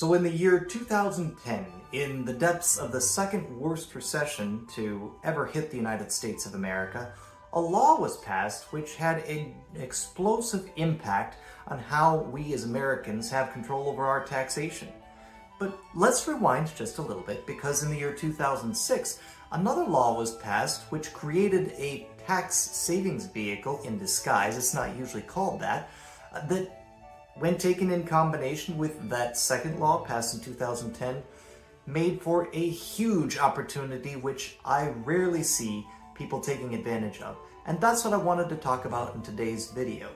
So in the year 2010, in the depths of the second worst recession to ever hit the United States of America, a law was passed which had an explosive impact on how we as Americans have control over our taxation. But let's rewind just a little bit, because in the year 2006, another law was passed which created a tax savings vehicle in disguise, it's not usually called that, that when taken in combination with that second law passed in 2010, made for a huge opportunity which I rarely see people taking advantage of. And that's what I wanted to talk about in today's video.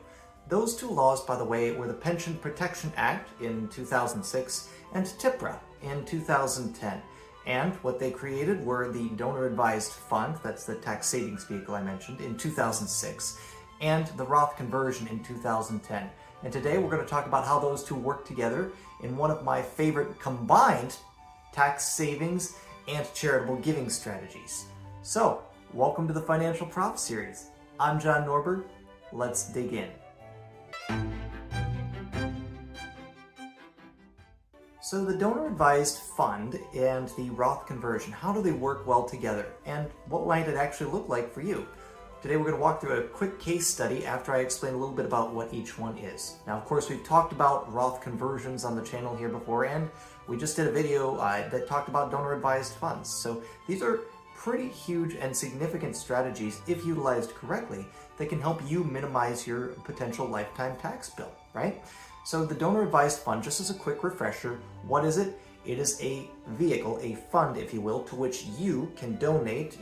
Those two laws, by the way, were the Pension Protection Act in 2006 and TIPRA in 2010. And what they created were the Donor Advised Fund, that's the tax savings vehicle I mentioned, in 2006, and the Roth Conversion in 2010. And today we're going to talk about how those two work together in one of my favorite combined tax savings and charitable giving strategies. So, welcome to the Financial Prof series. I'm John Norberg. Let's dig in. So the Donor Advised Fund and the Roth Conversion, how do they work well together? And what might it actually look like for you? Today we're going to walk through a quick case study after I explain a little bit about what each one is. Now, of course, we've talked about Roth Conversions on the channel here before, and we just did a video that talked about Donor Advised Funds. So these are pretty huge and significant strategies, if utilized correctly, that can help you minimize your potential lifetime tax bill, right? So the Donor Advised Fund, just as a quick refresher, what is it? It is a vehicle, a fund, if you will, to which you can donate,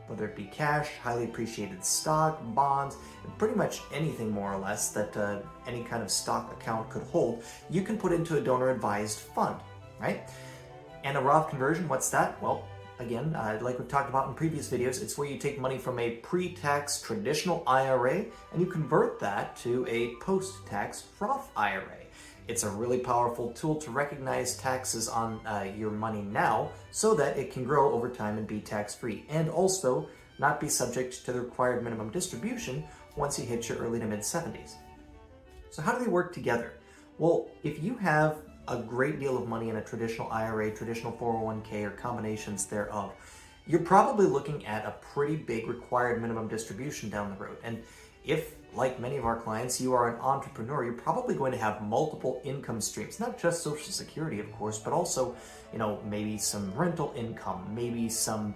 whether it be cash, highly appreciated stock, bonds, pretty much anything more or less that any kind of stock account could hold, you can put into a donor advised fund, right? And a Roth conversion, what's that? Well, again, like we've talked about in previous videos, it's where you take money from a pre-tax traditional IRA and you convert that to a post-tax Roth IRA. It's a really powerful tool to recognize taxes on your money now so that it can grow over time and be tax-free, and also not be subject to the required minimum distribution once you hit your early to mid-70s. So how do they work together? Well, if you have a great deal of money in a traditional IRA, traditional 401k, or combinations thereof, you're probably looking at a pretty big required minimum distribution down the road. And if, like many of our clients, you are an entrepreneur, you're probably going to have multiple income streams, not just Social Security, of course, but also, maybe some rental income, maybe some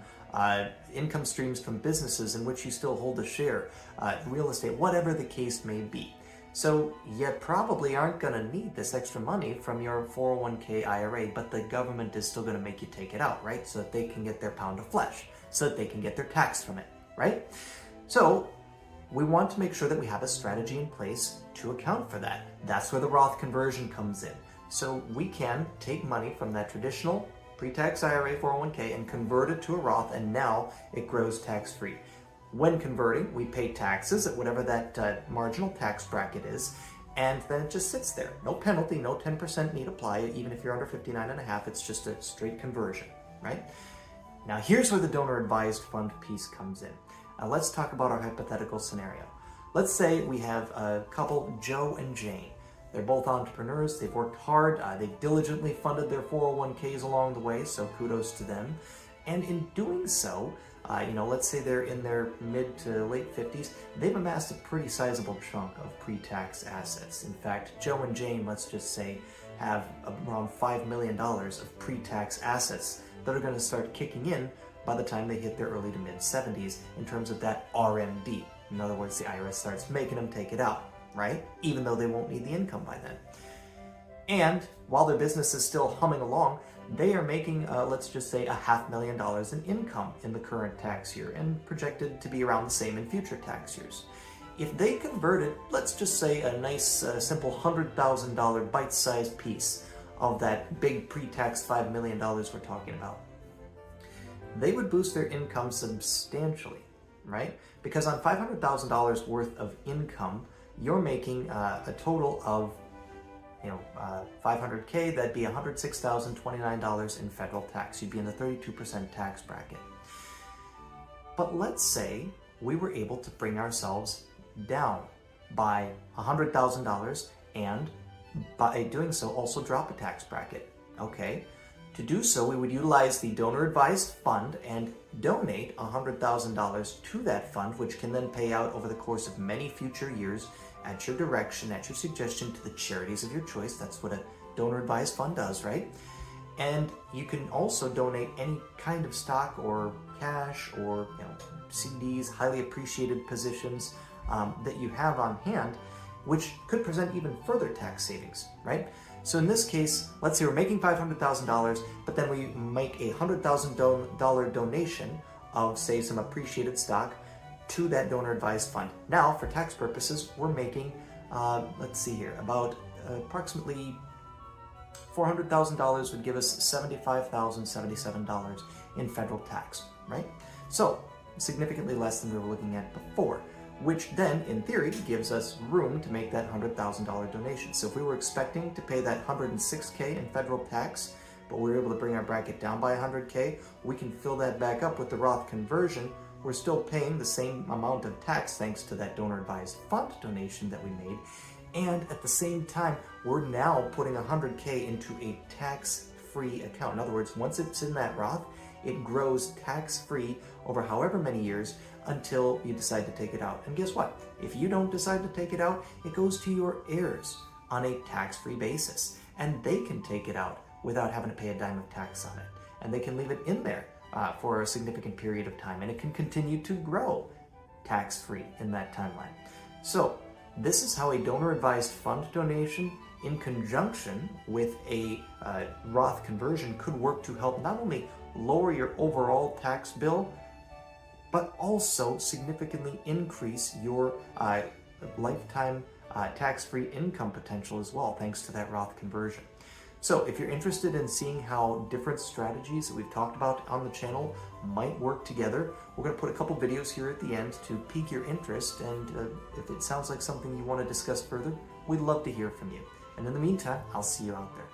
income streams from businesses in which you still hold a share, real estate, whatever the case may be. So you probably aren't going to need this extra money from your 401k IRA, but the government is still going to make you take it out, right? So that they can get their pound of flesh, so that they can get their tax from it, right? So we want to make sure that we have a strategy in place to account for that. That's where the Roth conversion comes in. So we can take money from that traditional pre-tax IRA 401k and convert it to a Roth, and now it grows tax-free. When converting, we pay taxes at whatever that marginal tax bracket is, and then it just sits there. No penalty, no 10% need apply, even if you're under 59.5, it's just a straight conversion, right? Now here's where the donor advised fund piece comes in. Let's talk about our hypothetical scenario. Let's say we have a couple, Joe and Jane. They're both entrepreneurs, they've worked hard, they've diligently funded their 401ks along the way, so kudos to them. And in doing so, let's say they're in their mid to late 50s, they've amassed a pretty sizable chunk of pre-tax assets. In fact, Joe and Jane, let's just say, have around $5 million of pre-tax assets that are going to start kicking in by the time they hit their early to mid 70s in terms of that RMD. In other words, the IRS starts making them take it out, right? Even though they won't need the income by then. And while their business is still humming along, they are making, let's just say, $500,000 in income in the current tax year and projected to be around the same in future tax years. If they converted, let's just say, a nice, simple $100,000 bite-sized piece of that big pre-tax $5 million we're talking about, they would boost their income substantially, right? Because on $500,000 worth of income, you're making a total of, 500K, that'd be $106,029 in federal tax. You'd be in the 32% tax bracket. But let's say we were able to bring ourselves down by $100,000 and by doing so also drop a tax bracket Okay. To do so, we would utilize the donor-advised fund and donate $100,000 to that fund, which can then pay out over the course of many future years at your direction, at your suggestion, to the charities of your choice. That's what a donor-advised fund does, right? And you can also donate any kind of stock or cash or CDs, highly appreciated positions that you have on hand, which could present even further tax savings, right? So in this case, let's say we're making $500,000, but then we make a $100,000 donation of, say, some appreciated stock to that donor-advised fund. Now, for tax purposes, we're making, let's see here, about approximately $400,000 would give us $75,077 in federal tax, right? So significantly less than we were looking at before, which then, in theory, gives us room to make that $100,000 donation. So if we were expecting to pay that $106K in federal tax, but we were able to bring our bracket down by $100K, we can fill that back up with the Roth conversion. We're still paying the same amount of tax thanks to that donor-advised fund donation that we made, and at the same time, we're now putting $100K into a tax-free account. In other words, once it's in that Roth, it grows tax-free over however many years until you decide to take it out. And guess what? If you don't decide to take it out, it goes to your heirs on a tax-free basis. And they can take it out without having to pay a dime of tax on it. And they can leave it in there for a significant period of time. And it can continue to grow tax-free in that timeline. So this is how a donor-advised fund donation in conjunction with a Roth conversion could work to help not only lower your overall tax bill, but also significantly increase your lifetime tax-free income potential as well, thanks to that Roth conversion. So if you're interested in seeing how different strategies that we've talked about on the channel might work together, we're going to put a couple videos here at the end to pique your interest, and if it sounds like something you want to discuss further, we'd love to hear from you. And in the meantime, I'll see you out there.